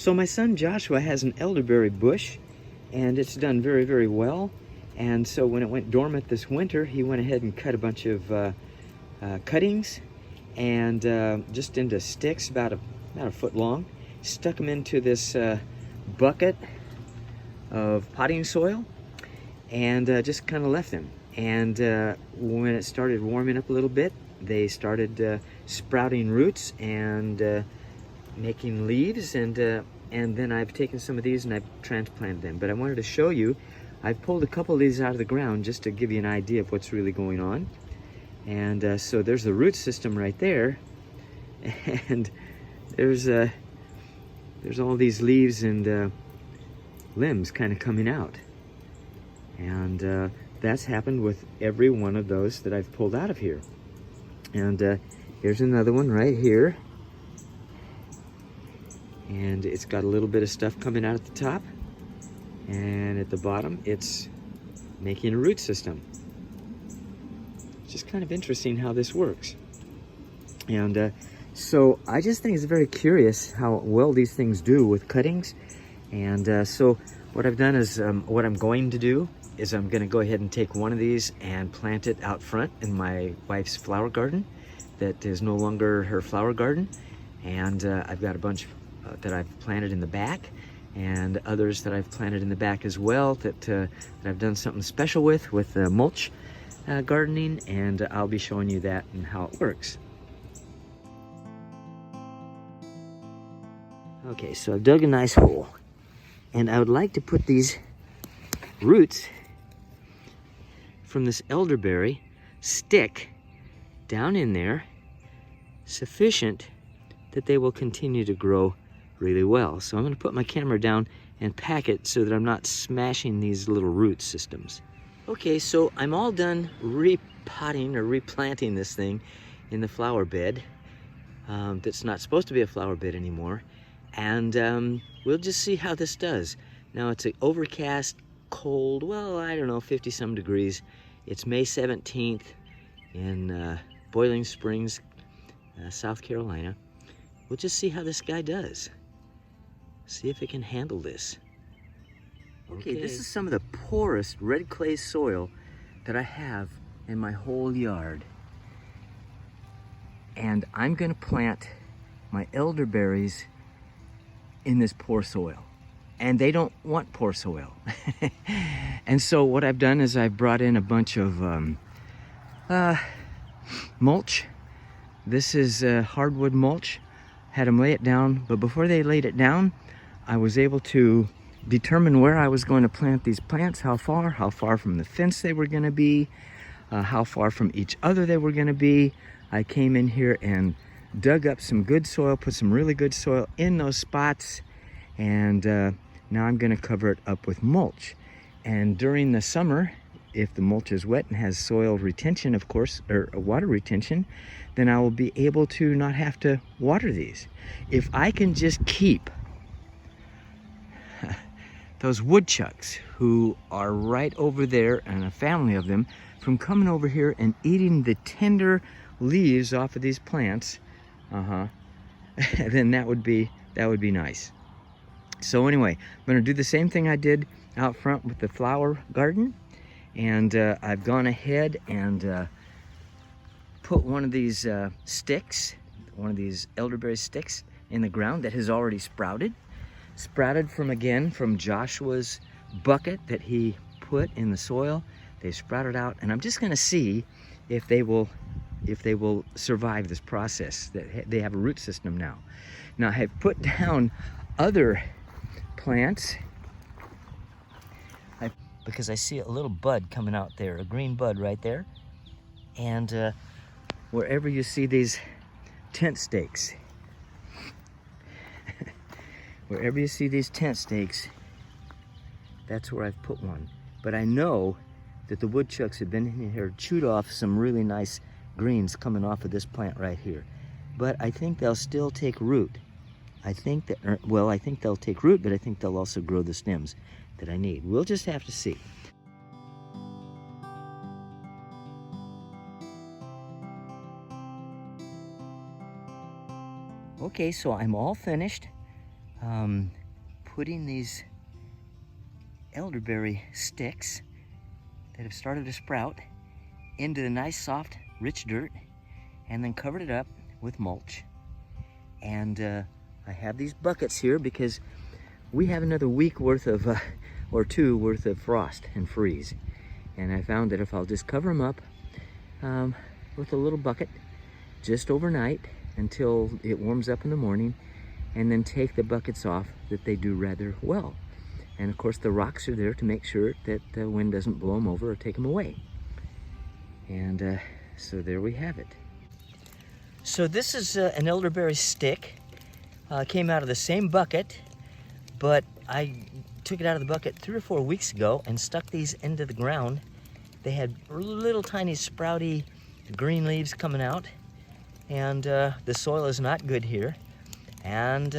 So my son Joshua has an elderberry bush, and it's done very, very well. And so when it went dormant this winter, he went ahead and cut a bunch of cuttings and just into sticks about a foot long, stuck them into this bucket of potting soil, and just kind of left them. And when it started warming up a little bit, they started sprouting roots and making leaves, and then I've taken some of these and I've transplanted them. But I wanted to show you, I've pulled a couple of these out of the ground just to give you an idea of what's really going on. And so there's the root system right there, and there's all these leaves and limbs kind of coming out. And that's happened with every one of those that I've pulled out of here. And here's another one right here. And it's got a little bit of stuff coming out at the top. And at the bottom, it's making a root system. It's just kind of interesting how this works. And so I just think it's very curious how well these things do with cuttings. And so what I've done is, what I'm going to do is I'm going to go ahead and take one of these and plant it out front in my wife's flower garden that is no longer her flower garden. And I've got a bunch that I've planted in the back, and others that I've planted in the back as well that I've done something special with mulch gardening, and I'll be showing you that and how it works. Okay, so I've dug a nice hole, and I would like to put these roots from this elderberry stick down in there, sufficient that they will continue to grow really well. So I'm going to put my camera down and pack it so that I'm not smashing these little root systems. Okay, so I'm all done repotting or replanting this thing in the flower bed that's not supposed to be a flower bed anymore. And we'll just see how this does. Now it's an overcast, cold, well, I don't know, 50 some degrees. It's May 17th in Boiling Springs, South Carolina. We'll just see how this guy does. See if it can handle this. Okay, this is some of the poorest red clay soil that I have in my whole yard. And I'm gonna plant my elderberries in this poor soil. And they don't want poor soil. And so what I've done is I've brought in a bunch of mulch. This is hardwood mulch. Had them lay it down, but before they laid it down, I was able to determine where I was going to plant these plants, how far from the fence they were going to be, how far from each other they were going to be. I came in here and dug up some good soil, put some really good soil in those spots, and now I'm going to cover it up with mulch. And during the summer, if the mulch is wet and has soil retention, of course, or water retention, then I will be able to not have to water these. If I can just keep those woodchucks who are right over there, and a family of them, from coming over here and eating the tender leaves off of these plants, then that would be nice. So anyway, I'm going to do the same thing I did out front with the flower garden, and I've gone ahead and put one of these sticks, one of these elderberry sticks, in the ground that has already sprouted from Joshua's bucket that he put in the soil. They sprouted out, and I'm just going to see if they will survive this process. That they have a root system now. Now I have put down other plants because I see a little bud coming out there, a green bud right there. And wherever you see these tent stakes, wherever you see these tent stakes, that's where I've put one. But I know that the woodchucks have been in here, chewed off some really nice greens coming off of this plant right here. But I think they'll still take root. I think they'll take root, but I think they'll also grow the stems that I need. We'll just have to see. Okay, so I'm all finished. putting these elderberry sticks that have started to sprout into the nice, soft, rich dirt, and then covered it up with mulch. And I have these buckets here because we have another week worth of, or two worth of frost and freeze. And I found that if I'll just cover them up with a little bucket just overnight until it warms up in the morning, and then take the buckets off, that they do rather well. And of course the rocks are there to make sure that the wind doesn't blow them over or take them away. And so there we have it. So this is an elderberry stick. Came out of the same bucket, but I took it out of the bucket 3 or 4 weeks ago and stuck these into the ground. They had little tiny sprouty green leaves coming out, and the soil is not good here. And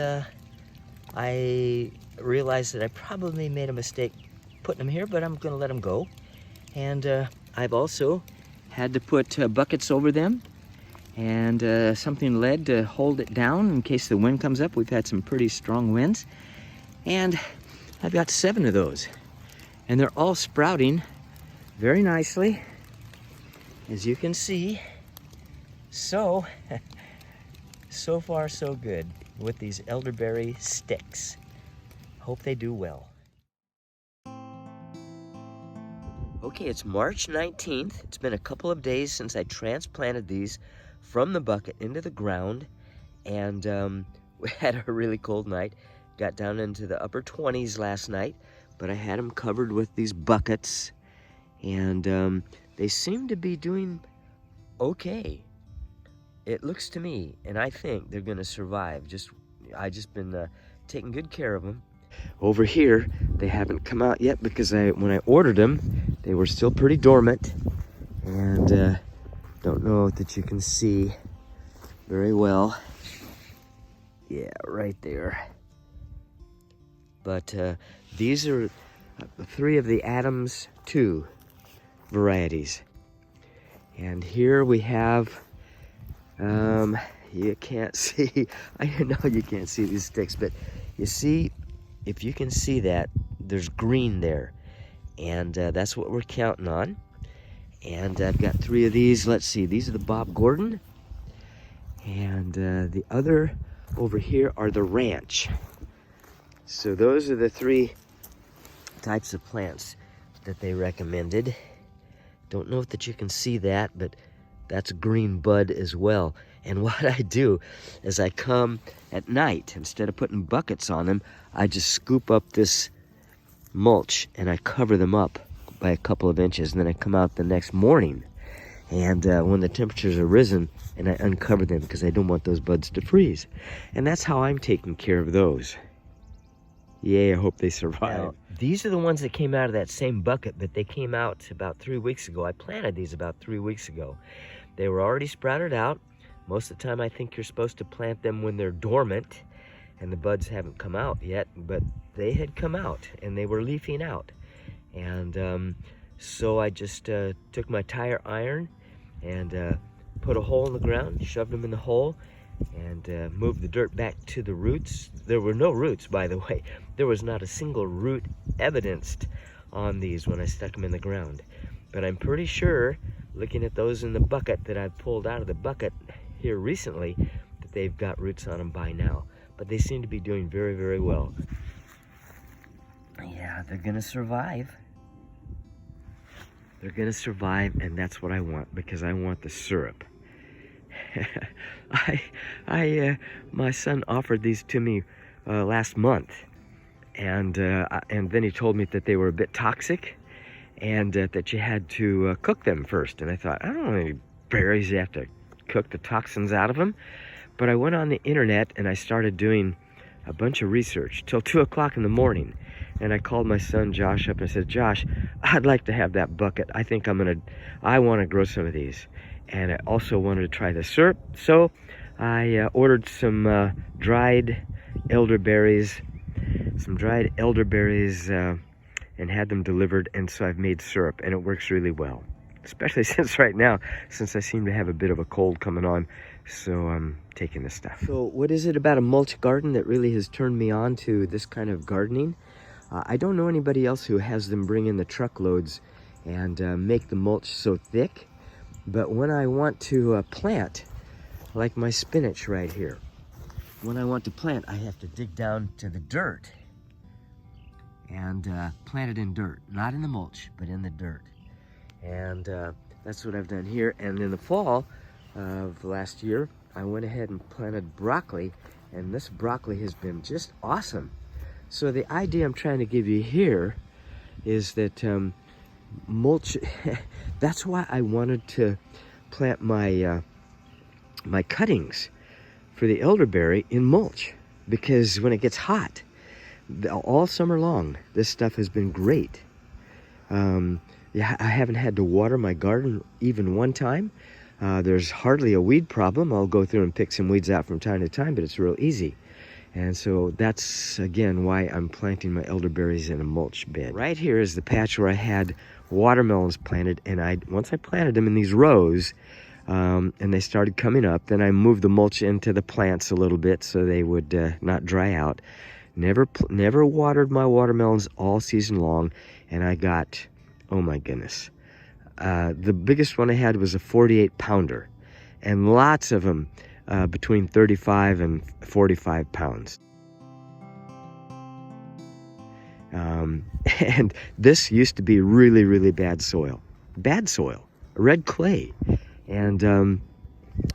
I realized that I probably made a mistake putting them here, but I'm gonna let them go. And I've also had to put buckets over them and something lead to hold it down in case the wind comes up. We've had some pretty strong winds. And I've got 7 of those. And they're all sprouting very nicely, as you can see. So, so far so good with these elderberry sticks. Hope they do well. Okay, it's March 19th. It's been a couple of days since I transplanted these from the bucket into the ground, and we had a really cold night. Got down into the upper 20s last night, but I had them covered with these buckets, and they seem to be doing okay. It looks to me, and I think they're gonna survive. I just been taking good care of them. Over here, they haven't come out yet because when I ordered them, they were still pretty dormant, and don't know that you can see very well. Yeah, right there. But these are 3 of the Adams 2 varieties. And here we have, you can't see, I know you can't see these sticks, but you see, if you can see that, there's green there. And that's what we're counting on. And I've got 3 of these. Let's see, these are the Bob Gordon. And the other over here are the Ranch. So those are the 3 types of plants that they recommended. Don't know that you can see that, but that's green bud as well. And what I do is I come at night, instead of putting buckets on them, I just scoop up this mulch and I cover them up by a couple of inches, and then I come out the next morning, and when the temperatures are risen, and I uncover them because I don't want those buds to freeze. And that's how I'm taking care of those. Yay, I hope they survive. Now, these are the ones that came out of that same bucket, but they came out about 3 weeks ago. I planted these about 3 weeks ago. They were already sprouted out. Most of the time I think you're supposed to plant them when they're dormant, and the buds haven't come out yet, but they had come out and they were leafing out. And so I just took my tire iron and put a hole in the ground, shoved them in the hole, and moved the dirt back to the roots. There were no roots, by the way. There was not a single root evidenced on these when I stuck them in the ground. But I'm pretty sure, looking at those in the bucket that I've pulled out of the bucket here recently, that they've got roots on them by now. But they seem to be doing very, very well. Yeah, they're gonna survive. They're gonna survive, and that's what I want, because I want the syrup. My son offered these to me last month, and then he told me that they were a bit toxic, and that you had to cook them first. And I thought, I don't know any berries you have to cook the toxins out of them. But I went on the internet and I started doing a bunch of research till 2 o'clock in the morning. And I called my son Josh up and I said, Josh, I'd like to have that bucket. I want to grow some of these. And I also wanted to try the syrup. So I ordered some dried elderberries, and had them delivered. And so I've made syrup, and it works really well. Especially since right now, since I seem to have a bit of a cold coming on, So I'm taking this stuff. So what is it about a mulch garden that really has turned me on to this kind of gardening? I don't know anybody else who has them bring in the truckloads and make the mulch so thick. But when I want to plant, like my spinach right here, when I want to plant, I have to dig down to the dirt and plant it in dirt, not in the mulch, but in the dirt. And that's what I've done here. And in the fall of last year, I went ahead and planted broccoli, and this broccoli has been just awesome. So the idea I'm trying to give you here is that mulch, that's why I wanted to plant my my cuttings for the elderberry in mulch, because when it gets hot, all summer long, this stuff has been great. Yeah, I haven't had to water my garden even one time. There's hardly a weed problem. I'll go through and pick some weeds out from time to time, but it's real easy. And so that's, again, why I'm planting my elderberries in a mulch bed. Right here is the patch where I had watermelons planted, and once I planted them in these rows, and they started coming up, then I moved the mulch into the plants a little bit so they would not dry out. Never watered my watermelons all season long, and I got, oh my goodness, the biggest one I had was a 48-pounder, and lots of them between 35 and 45 pounds. And this used to be really, really bad soil, red clay, and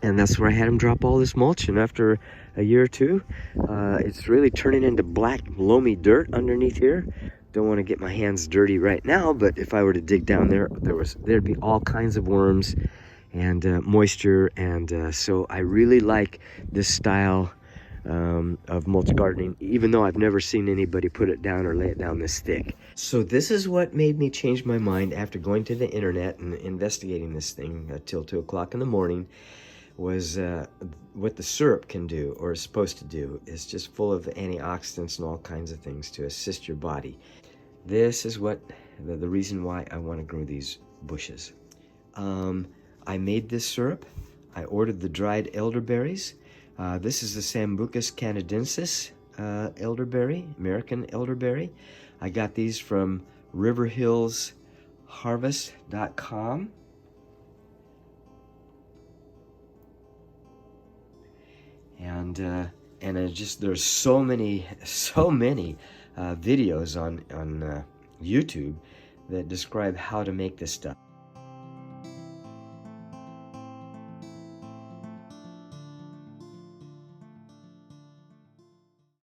that's where I had them drop all this mulch. And after a year or two, it's really turning into black, loamy dirt underneath here. Don't want to get my hands dirty right now, but if I were to dig down there, there'd be all kinds of worms and moisture, and so I really like this style of mulch gardening, even though I've never seen anybody put it down or lay it down this thick. So this is what made me change my mind after going to the internet and investigating this thing till 2 o'clock in the morning, was what the syrup can do, or is supposed to do. It's just full of antioxidants and all kinds of things to assist your body. This is what the reason why I want to grow these bushes. I made this syrup. I ordered the dried elderberries. This is the Sambucus canadensis elderberry, American elderberry. I got these from riverhillsharvest.com. And there's so many videos on YouTube that describe how to make this stuff.